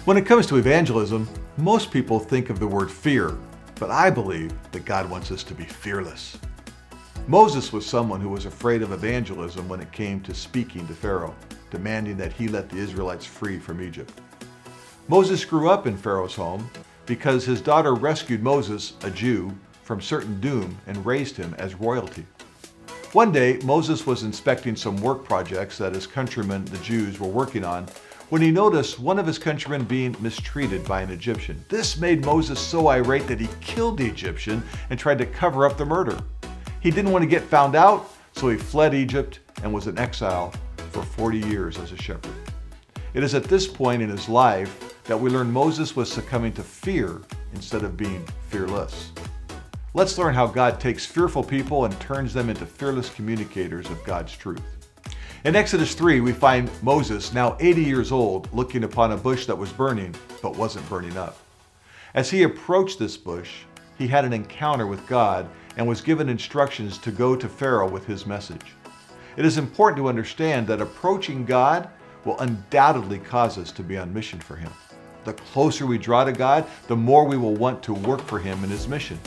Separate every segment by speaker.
Speaker 1: When it comes to evangelism, most people think of the word fear, but I believe that God wants us to be fearless. Moses was someone who was afraid of evangelism when it came to speaking to Pharaoh, demanding that he let the Israelites free from Egypt. Moses grew up in Pharaoh's home because his daughter rescued Moses, a Jew, from certain doom and raised him as royalty. One day, Moses was inspecting some work projects that his countrymen, the Jews, were working on when he noticed one of his countrymen being mistreated by an Egyptian. This made Moses so irate that he killed the Egyptian and tried to cover up the murder. He didn't want to get found out, so he fled Egypt and was in exile for 40 years as a shepherd. It is at this point in his life that we learn Moses was succumbing to fear instead of being fearless. Let's learn how God takes fearful people and turns them into fearless communicators of God's truth. In Exodus 3, we find Moses, now 80 years old, looking upon a bush that was burning, but wasn't burning up. As he approached this bush, he had an encounter with God and was given instructions to go to Pharaoh with his message. It is important to understand that approaching God will undoubtedly cause us to be on mission for Him. The closer we draw to God, the more we will want to work for Him in His mission.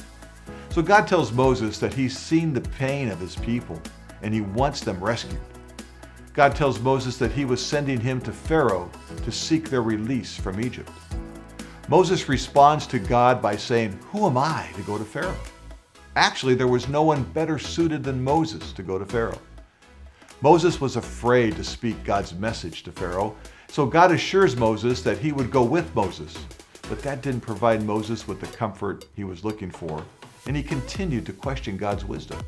Speaker 1: So God tells Moses that He's seen the pain of His people and He wants them rescued. God tells Moses that He was sending him to Pharaoh to seek their release from Egypt. Moses responds to God by saying, "Who am I to go to Pharaoh?" Actually, there was no one better suited than Moses to go to Pharaoh. Moses was afraid to speak God's message to Pharaoh, so God assures Moses that He would go with Moses. But that didn't provide Moses with the comfort he was looking for, and he continued to question God's wisdom.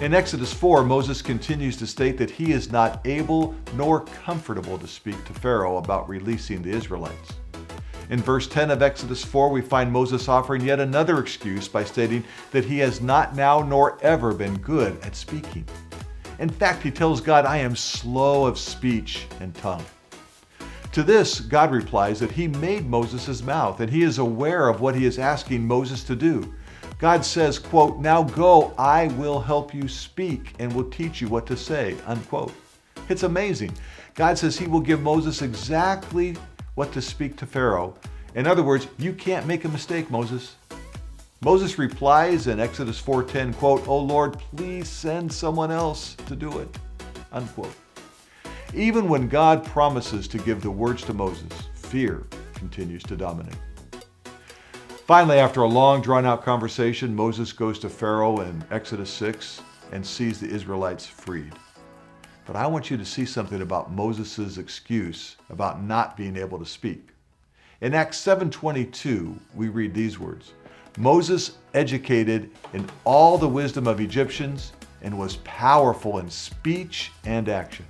Speaker 1: In Exodus 4, Moses continues to state that he is not able nor comfortable to speak to Pharaoh about releasing the Israelites. In verse 10 of Exodus 4, we find Moses offering yet another excuse by stating that he has not now nor ever been good at speaking. In fact, he tells God, "I am slow of speech and tongue." To this, God replies that He made Moses' mouth and He is aware of what He is asking Moses to do. God says, quote, "Now go, I will help you speak and will teach you what to say," unquote. It's amazing. God says He will give Moses exactly what to speak to Pharaoh. In other words, you can't make a mistake, Moses. Moses replies in Exodus 4:10, quote, "O Lord, please send someone else to do it," unquote. Even when God promises to give the words to Moses, fear continues to dominate. Finally, after a long, drawn-out conversation, Moses goes to Pharaoh in Exodus 6 and sees the Israelites freed. But I want you to see something about Moses' excuse about not being able to speak. In Acts 7:22, we read these words, "Moses educated in all the wisdom of Egyptians and was powerful in speech and action."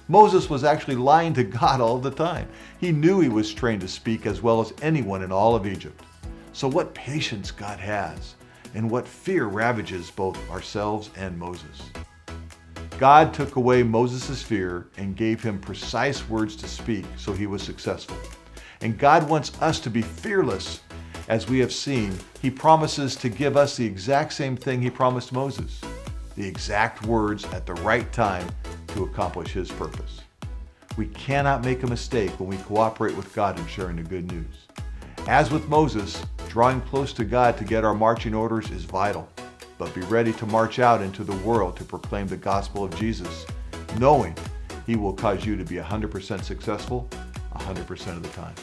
Speaker 1: Moses was actually lying to God all the time. He knew he was trained to speak as well as anyone in all of Egypt. So what patience God has, and what fear ravages both ourselves and Moses. God took away Moses' fear and gave him precise words to speak, so he was successful. And God wants us to be fearless. As we have seen, He promises to give us the exact same thing He promised Moses, the exact words at the right time to accomplish His purpose. We cannot make a mistake when we cooperate with God in sharing the good news. As with Moses, drawing close to God to get our marching orders is vital, but be ready to march out into the world to proclaim the gospel of Jesus, knowing He will cause you to be 100% successful 100% of the time.